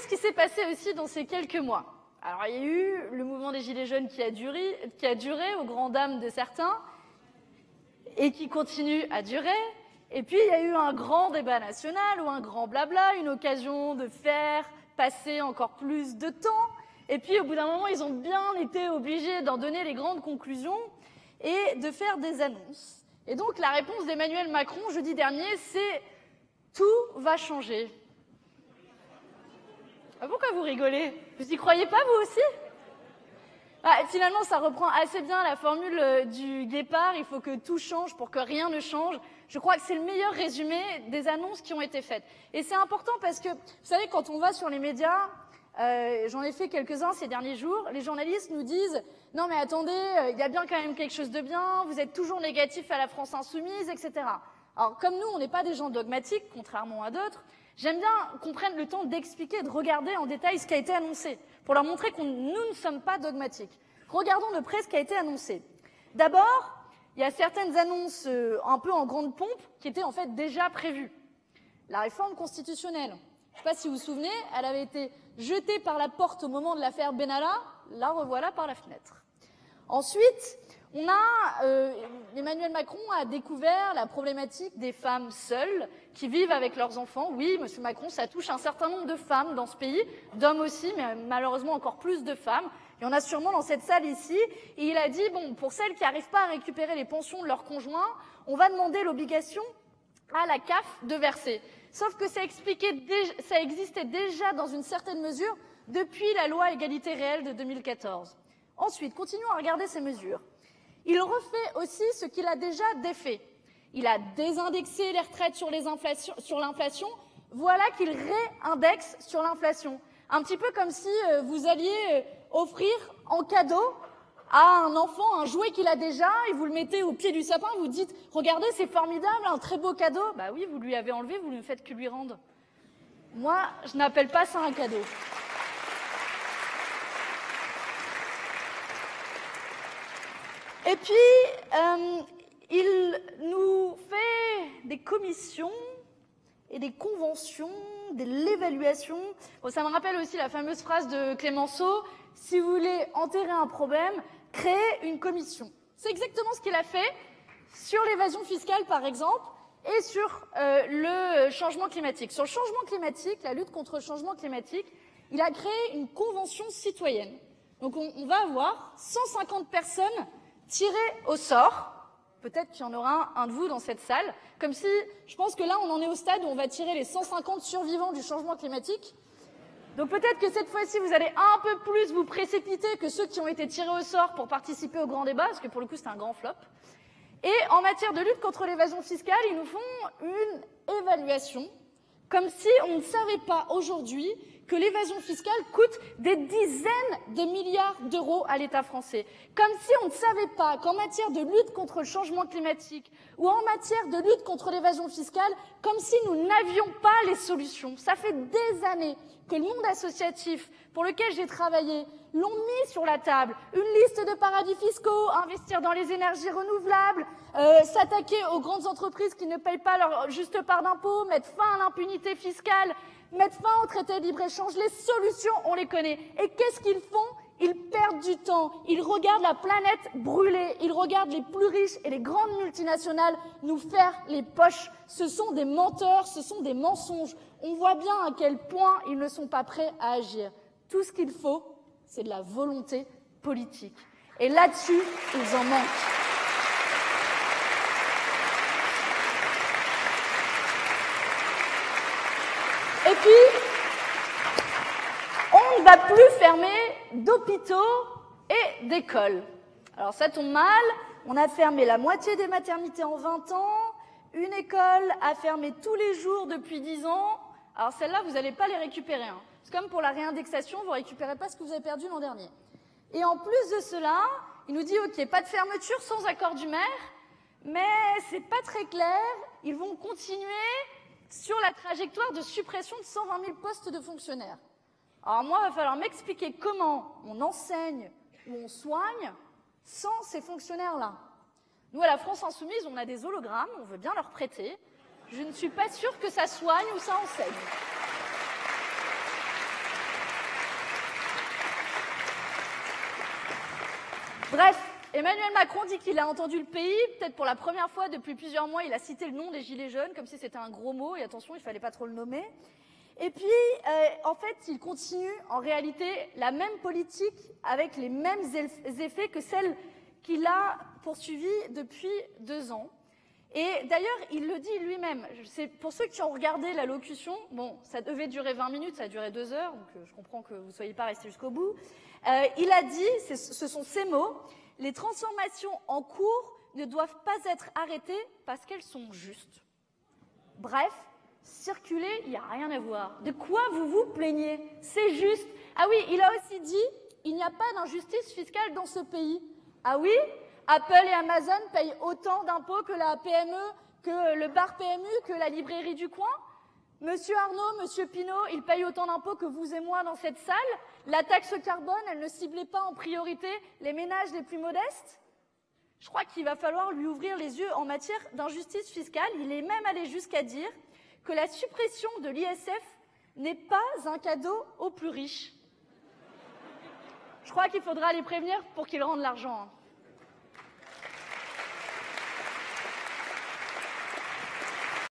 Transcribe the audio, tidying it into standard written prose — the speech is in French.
qu'est-ce qui s'est passé aussi dans ces quelques mois? Alors, il y a eu le mouvement des Gilets jaunes qui a duré aux grandes dames de certains et qui continue à durer. Et puis, il y a eu un grand débat national ou un grand blabla, une occasion de faire passer encore plus de temps. Et puis, au bout d'un moment, ils ont bien été obligés d'en donner les grandes conclusions et de faire des annonces. Et donc, la réponse d'Emmanuel Macron, jeudi dernier, c'est « tout va changer ». Ah, pourquoi vous rigolez? Vous y croyez pas, vous aussi? Finalement, ça reprend assez bien la formule du Guépard, il faut que tout change pour que rien ne change. Je crois que c'est le meilleur résumé des annonces qui ont été faites. Et c'est important parce que, vous savez, quand on va sur les médias, j'en ai fait quelques-uns ces derniers jours, les journalistes nous disent « Non mais attendez, il y a bien quand même quelque chose de bien, vous êtes toujours négatif à la France insoumise, etc. » Alors, comme nous, on n'est pas des gens dogmatiques, contrairement à d'autres, j'aime bien qu'on prenne le temps d'expliquer et de regarder en détail ce qui a été annoncé, pour leur montrer que nous ne sommes pas dogmatiques. Regardons de près ce qui a été annoncé. D'abord, il y a certaines annonces un peu en grande pompe qui étaient en fait déjà prévues. La réforme constitutionnelle. Je ne sais pas si vous vous souvenez, elle avait été jetée par la porte au moment de l'affaire Benalla, la revoilà par la fenêtre. Ensuite, Emmanuel Macron a découvert la problématique des femmes seules qui vivent avec leurs enfants. Oui, Monsieur Macron, ça touche un certain nombre de femmes dans ce pays, d'hommes aussi, mais malheureusement encore plus de femmes. Il y en a sûrement dans cette salle ici. Et il a dit, bon, pour celles qui n'arrivent pas à récupérer les pensions de leurs conjoints, on va demander l'obligation à la CAF de verser. Sauf que ça existait déjà dans une certaine mesure depuis la loi égalité réelle de 2014. Ensuite, continuons à regarder ces mesures. Il refait aussi ce qu'il a déjà défait. Il a désindexé les retraites sur l'inflation. Voilà qu'il réindexe sur l'inflation. Un petit peu comme si vous alliez offrir en cadeau à un enfant un jouet qu'il a déjà et vous le mettez au pied du sapin, vous dites « Regardez, c'est formidable, un très beau cadeau ». Bah oui, vous lui avez enlevé, vous ne faites que lui rendre. Moi, je n'appelle pas ça un cadeau. Et puis, il nous fait des commissions et des conventions, de l'évaluation. Bon, ça me rappelle aussi la fameuse phrase de Clémenceau, « Si vous voulez enterrer un problème, créez une commission ». C'est exactement ce qu'il a fait sur l'évasion fiscale, par exemple, et sur le changement climatique. Sur le changement climatique, la lutte contre le changement climatique, il a créé une convention citoyenne. Donc on va avoir 150 personnes tirées au sort. Peut-être qu'il y en aura un de vous dans cette salle. Comme si, je pense que là, on en est au stade où on va tirer les 150 survivants du changement climatique. Donc peut-être que cette fois-ci, vous allez un peu plus vous précipiter que ceux qui ont été tirés au sort pour participer au grand débat, parce que pour le coup, c'est un grand flop. Et en matière de lutte contre l'évasion fiscale, ils nous font une évaluation, comme si on ne savait pas aujourd'hui que l'évasion fiscale coûte des dizaines de milliards d'euros à l'État français. Comme si on ne savait pas qu'en matière de lutte contre le changement climatique ou en matière de lutte contre l'évasion fiscale, comme si nous n'avions pas les solutions. Ça fait des années que le monde associatif pour lequel j'ai travaillé l'ont mis sur la table. Une liste de paradis fiscaux, investir dans les énergies renouvelables, s'attaquer aux grandes entreprises qui ne payent pas leur juste part d'impôts, mettre fin à l'impunité fiscale, mettre fin au traité de libre-échange. Les solutions, on les connaît. Et qu'est-ce qu'ils font? Ils perdent du temps. Ils regardent la planète brûler. Ils regardent les plus riches et les grandes multinationales nous faire les poches. Ce sont des menteurs, ce sont des mensonges. On voit bien à quel point ils ne sont pas prêts à agir. Tout ce qu'il faut, c'est de la volonté politique. Et là-dessus, ils en manquent. Et puis, on ne va plus fermer d'hôpitaux et d'écoles. Alors ça tombe mal, on a fermé la moitié des maternités en 20 ans, une école a fermé tous les jours depuis 10 ans. Alors celles-là, vous n'allez pas les récupérer. Hein. C'est comme pour la réindexation, vous ne récupérez pas ce que vous avez perdu l'an dernier. Et en plus de cela, il nous dit, OK, pas de fermeture sans accord du maire, mais c'est pas très clair, ils vont continuer sur la trajectoire de suppression de 120 000 postes de fonctionnaires. Alors moi, il va falloir m'expliquer comment on enseigne ou on soigne sans ces fonctionnaires-là. Nous, à la France Insoumise, on a des hologrammes, on veut bien leur prêter. Je ne suis pas sûre que ça soigne ou ça enseigne. Bref, Emmanuel Macron dit qu'il a entendu le pays. Peut-être pour la première fois depuis plusieurs mois, il a cité le nom des Gilets jaunes, comme si c'était un gros mot. Et attention, il ne fallait pas trop le nommer. Et puis, en fait, il continue en réalité la même politique avec les mêmes effets que celle qu'il a poursuivie depuis 2 ans. Et d'ailleurs, il le dit lui-même. Pour ceux qui ont regardé l'allocution, bon, ça devait durer 20 minutes, ça a duré 2 heures, donc je comprends que vous ne soyez pas restés jusqu'au bout. Il a dit, ce sont ses mots, « Les transformations en cours ne doivent pas être arrêtées parce qu'elles sont justes. » Bref, circuler, il n'y a rien à voir. De quoi vous vous plaignez? C'est juste. Ah oui, il a aussi dit, il n'y a pas d'injustice fiscale dans ce pays. Ah oui? Apple et Amazon payent autant d'impôts que la PME, que le bar PMU, que la librairie du coin. Monsieur Arnaud, Monsieur Pinault, ils payent autant d'impôts que vous et moi dans cette salle. La taxe carbone, elle ne ciblait pas en priorité les ménages les plus modestes. Je crois qu'il va falloir lui ouvrir les yeux en matière d'injustice fiscale. Il est même allé jusqu'à dire que la suppression de l'ISF n'est pas un cadeau aux plus riches. Je crois qu'il faudra les prévenir pour qu'ils rendent l'argent.